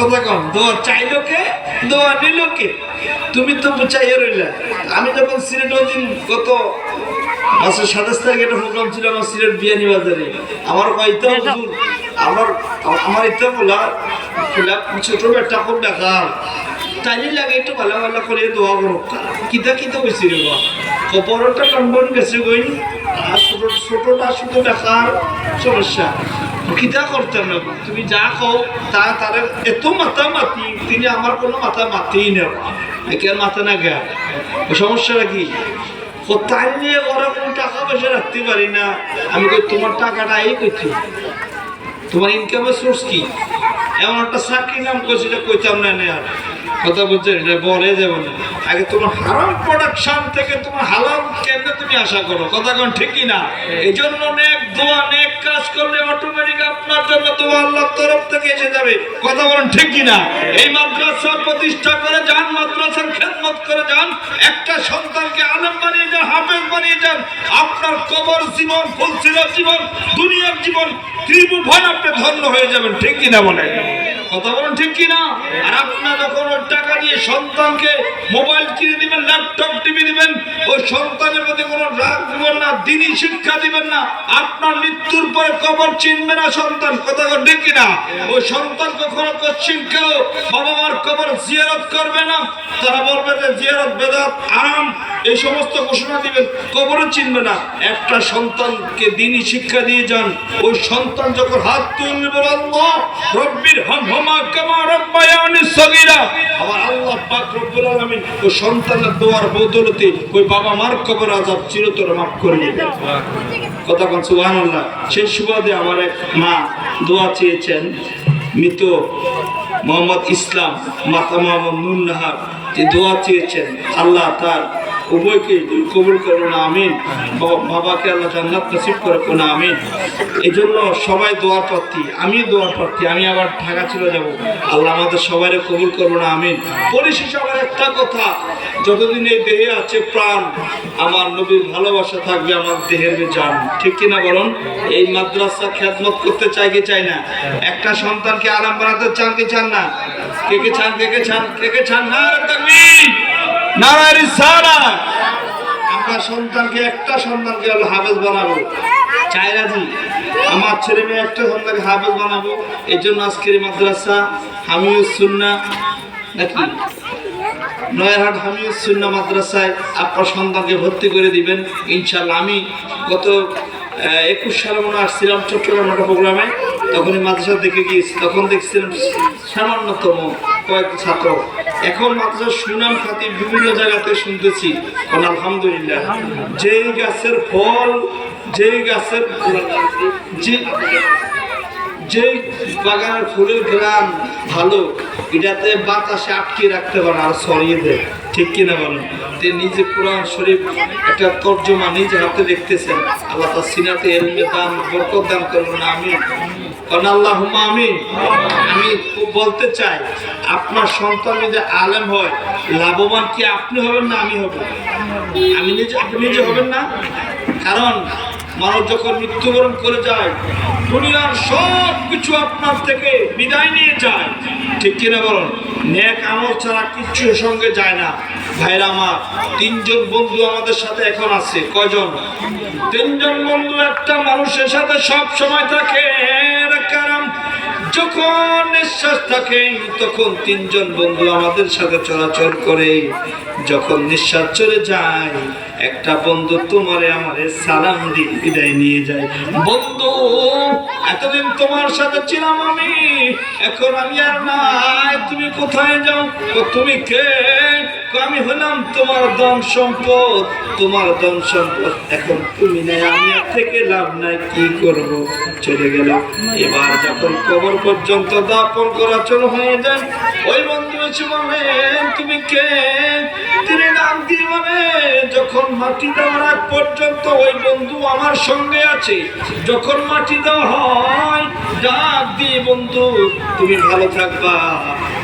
কথা কম, দোয়া চাইলো কে, দোয়া নিল কে? তুমি তো চাইয়ে রইলা। আমি যখন সিলেট ওই দিন গত মাসের 27 তারিখে একটা প্রোগ্রাম ছিল আমার সিলেট বিয়ানি বাজারে, আমার কয়টা হুজুর আমার ইচ্ছা বলা ছোট একটা করে দেখার তাই লাগে একটু ভালো ভালো করে দোয়া করো। কিতা কিতা হয়েছে রে বা কবরটা টনবন গেছে গই, আর ছোটটা শুধু দেখার সমস্যা। কিতা করতাম না, তুমি যা কও তার এত মাথা মাতি, তিনি আমার কোনো মাথা মাতিই না, কেন মাথা না গা সমস্যাটা কি? তাই নিয়ে ওরা কোনো টাকা পয়সা রাখতে পারি না। আমি কই তোমার টাকাটা এই কইছি, তোমার ইনকামের সোর্স কি? এমন একটা চাকরি নাম করছি এটা কইতাম না আর কথা বলছেন, এটা বলে যাবে না। আগে তোমার হারাম প্রোডাকশন থেকে তোমার হালাল কেমনে তুমি আশা করো, কথা কোন ঠিক কিনা? এই জন্য নেক দোয়া নেক কাজ করলে অটোমেটিক আপনার জন্য দোয়া আল্লাহর তরফ থেকে এসে যাবে, কথা বলেন ঠিক কিনা? এই মাদ্রাসা প্রতিষ্ঠা করে যান, মাদ্রাসার খেদমত করে যান, একটা সন্তানকে আলেম বানিয়ে যান, হাফেজ বানিয়ে যান, আপনার কবর জীবন, ফুলসিরাত জীবন, দুনিয়ার জীবন ত্রিভুবন আপনি ধন্য হয়ে যাবেন, ঠিক কিনা বলেন? কথা বলেন ঠিক কিনা? আর আপনার যখন ওই টাকা দিয়ে সন্তানকে মোবাইল কিনে দিবেন, ল্যাপটপ টিভি দিবেন, ওই সন্তানের প্রতি কোনো রাগ দিবেন না, দিনই শিক্ষা দিবেন না, আপনার মৃত্যুর পরে কবর চিনবে না সন্তান, কথা বলেন ঠিক কিনা? ওই সন্তান কখনো কোশ্চিন কেউ বাবা মার কবর জিয়ারত করবে না, তারা বলবে যে জিয়ারত বেদাত আরাম, এই সমস্ত ঘোষণা দিবেন, কবরও চিনবে না। একটা সন্তানকে দিনই শিক্ষা দিয়ে যান, ওই সন্তান যখন হাত তুলবে বলে আল্লাহ রব্বির হামহুমা কামা রাব্বায়ানি সগীরা, আমার আল্লাহ পাক রব্বুল আলামিন ওই সন্তানের দোয়ার বদৌলতে ওই বাবা মার কবর আযাব চিরতরে মাফ করে দিবেন, কথা বল সুবহানাল্লাহ। সেই সুবাদে আমার এক মা দোয়া চেয়েছেন, মৃত মোহাম্মদ ইসলাম মাতা মোহাম্মদ নুর নাহার, যে দোয়া চেয়েছেন আল্লাহ তার উভয়কে কবুল করুন আমিন, বাবাকে আল্লাহ জান্নাত নসিব করুন আমিন। এই জন্য সবাই দোয়ার প্রার্থী, আমি দোয়ার প্রার্থী, আমি আবার ঢাকা চলে যাব, আল্লাহ আমাদের সবাই কবুল করুন আমিন। পরিশেষে আমার একটা কথা, যতদিন এই দেহে আছে প্রাণ, আমার নবীর ভালোবাসা থাকবে আমার দেহের জান, ঠিক কিনা বলুন? এই মাদ্রাসা খেদমত করতে চাই কি চাই না? একটা সন্তানকে আরাম বানাতে চান কি চান না? কে কে চান, কে কে চান, কে কে চান? নারে তাকবীর, নারে রিসালাত। আমরা সন্তানকে একটা সন্তানকে হলো হাফেজ বানাবো, চাই রাজি? আমার ছেলে মেয়ে একটা সন্তানকে হাফেজ বানাবো। এই জন্য আজকের মাদ্রাসা হামিউস সুন্নাহ নাকি নয়ারহাট হামিউস সুন্নাহ মাদ্রাসায় আপনার সন্তানকে ভর্তি করে দিবেন ইনশাআল্লাহ। আমি গত 21 সালে মনে আসছিলাম চট্টগ্রাম একটা প্রোগ্রামে, তখন মাদ্রাসা দেখে গিয়েছি, তখন দেখছিলাম সামান্যতম কয়েক ছাত্র, এখন মাদ্রাসার সুনাম খ্যাতি বিভিন্ন জায়গাতে শুনতেছি, আলহামদুলিল্লাহ। যেই গাছের ফল, যেই গাছের যে বাগানের ফুলের গ্রাম ভালো, এটাতে বাতাসে আটকে রাখতে পারে আর ছড়িয়ে দেয়, ঠিক কিনা বলেন? নিজে কোরআন শরীফ একটা তর্জমা নিজে হাতে দেখতেছেন, আল্লাহ তার সিনাতে এলমে দান বরকত দান করবেন আমিন, আল্লাহুম্মা আমিন। আমি বলতে চাই, আপনার সন্তান যদি আলেম হয়, লাভবান কি আপনি হবেন না আমি হব? আমি নিজে, আপনি নিজে হবেন না? কারণ মানুষ যখন মৃত্যুবরণ করে যায়, দুনিয়ার সব কিছু আপনার থেকে বিদায় নিয়ে যায়, ঠিক কিনা বলুন? নেক আমল ছাড়া কিচ্ছু সঙ্গে যায় না। ভাইরা আমার, 3 জন বন্ধু আমাদের সাথে এখন আছে, কয়জন? 3 জন বন্ধু একটা মানুষের সাথে সব সময় থাকে, কারণ যখন নিঃশ্বাস থাকে তখন 3 জন বন্ধু আমাদের সাথে চলাচল করে, যখন নিঃশ্বাস চলে যায় একটা বন্ধু তোমারে আমারে সালাম দিয়ে বিদায় নিয়ে যায়। বন্ধু, এতদিন তোমার সাথে ছিলাম আমি, এখন আমি আর নাই, তুমি কোথায় যাও? তুমি কে? আমি হলাম তোমার ধন সম্পদ, তোমার ধন সম্পদ এখন তুমি নাই, আমি আর থেকে লাভ নাই, কি করব? চলে গেল। এবার যখন কবর পর্যন্ত দাফন করা চলো হয়ে যায়, ওই বন্ধু এসে বলেন তুমি কে? তিনি নাম দিয়ে বলে, যখন মাটি দেওয়ার আগ পর্যন্ত ওই বন্ধু আমার সঙ্গে আছে, যখন মাটি দেওয়া হয় ডাক দিয়ে বন্ধু তুমি ভালো থাকবা,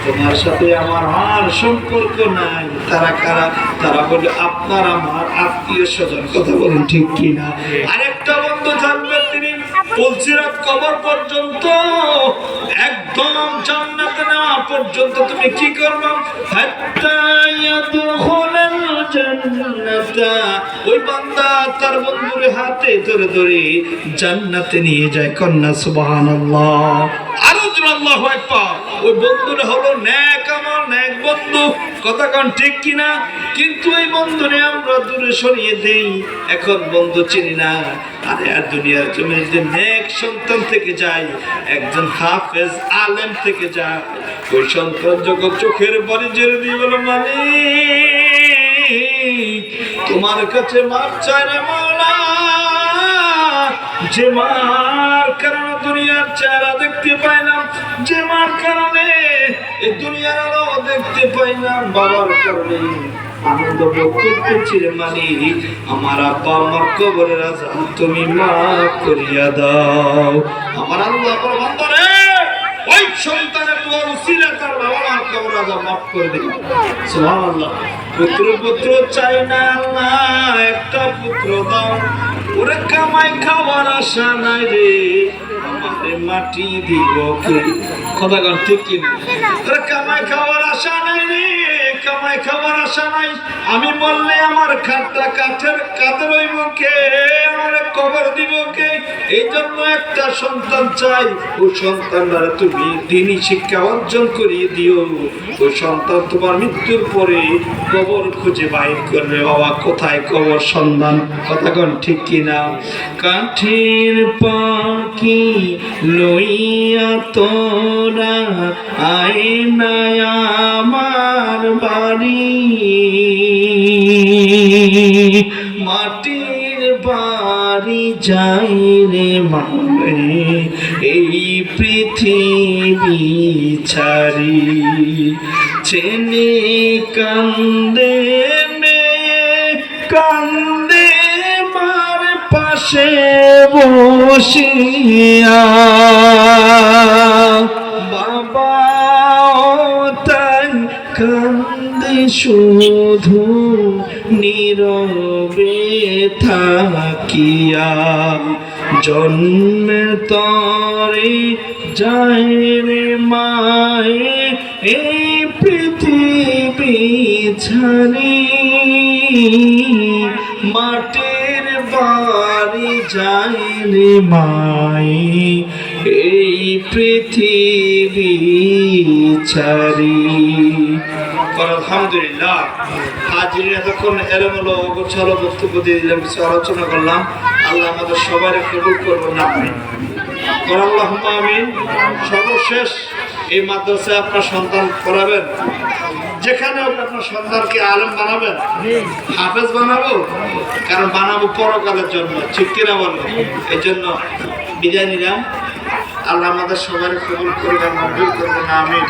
তোমার সাথে আমার আর সম্পর্ক নাই। তারা কারা? তারা বলে আপনার আমার আত্মীয় স্বজন, কথা বলেন ঠিক কিনা? আরেকটা বন্ধু থাকবে, তিনি পুলসিরাত কবর পর্যন্ত একদম জান্নাতে নেওয়া পর্যন্ত তুমি কি করবে? হাত্তা ইয়াদখুলাল জান্নাতা, ওই বান্দা তার বন্ধুর হাতে ধরে ধরে জান্নাতে নিয়ে যায়। কন্যা সুবহানাল্লাহ, আরো জোরে আল্লাহু আকবার। ওই বন্ধুরা হলো নেক আমল, নেক বন্ধু। কথা কোন ঠিক কিনা? কিন্তু এই বন্ধুরে আমরা দূরে সরিয়ে দেই, এখন বন্ধু চিনি না। আরে আর দুনিয়ার জমিনে যদি নেক সন্তান থেকে যায়, একজন হাফেজ আলেম থেকে যায়, ওই সন্তান যখন চোখের বাড়ি জেরে দিয়ে বলো, মালিক তোমার কাছে মাপ চাই রে মাওলা, যে মার কারণে দুনিয়ার চেহারা দেখতে পাইলাম, যে মার কারণে এই দুনিয়ার আলো দেখতে পাইলাম, বাবার কারণে আনন্দ ভোগ করতেছি রে মালিক, আমার আব্বা আমার কবরের আযাব তুমি মাফ করিয়া দাও। আমার আল্লাহ বড় বান্দা রে, ওই সন্তানের দোয়ার উসিলা তার বাবা মার কবরের আযাব মাফ করে দিল। সুবহানাল্লাহ। পুত্র চাই না আল্লাহ, একটা পুত্র দাও। ওরে কামাই খাওয়ার আশা নাই রে, আমারে মাটি দিব কে? কথা কোন ঠিক কিনা? ওরে কামাই খাওয়ার আশা নাই রে, কামাই খাওয়ার আশা নাই। আমি বললে আমার খাটটা কাঠের হইব কে? আমার কবর দিব কে? এই জন্য একটা সন্তান চাই। ও সন্তানরা তুমি দিনী শিক্ষা অর্জন করিয়ে দিও। ওই সন্তান তোমার মৃত্যুর পরে কবর খুঁজে বাইর করবে, বাবা কোথায় কবর সন্ধান। কথা কোন ঠিক কিনা? কাঠের পাখি লইয়া তোরা আয় না আমার বাড়ি, মাটির বাড়ি যাই রে মারে এই পৃথিবী ছাড়ি। ছেলে কান্দে মেয়ে কান্দে মার পাশে বসিয়া, বাবা তাই কান্দে শুধু নীরবে থাকিয়া। জন্মের তরে যায় রে মায়ে এই পৃথিবী ছাড়ি, মাটির বাড়ি যায় রে মায়ে এই পৃথিবী ছাড়ি। আলহামদুলিল্লাহ, হাজির এতক্ষণ এলোমেলো গোছালো বক্তব্য দিয়ে দিলাম, কিছু আলোচনা করলাম। আল্লাহ আমাদের সবাই কবুল করবেন না আল্লাহুম্মা আমিন। সর্বশেষ এই মাদ্রাসায় আপনার সন্তান পড়াবেন, যেখানে আপনার সন্তানকে আলেম বানাবেন, হাফেজ বানাবো, কারণ বানাবো পরকালের জন্য, ঠিক কিনা বলো? এই জন্য বিদায় নিলাম। আল্লাহ আমাদের সবাই কবুল করবেন, মঞ্জুর করবেন, আমিন।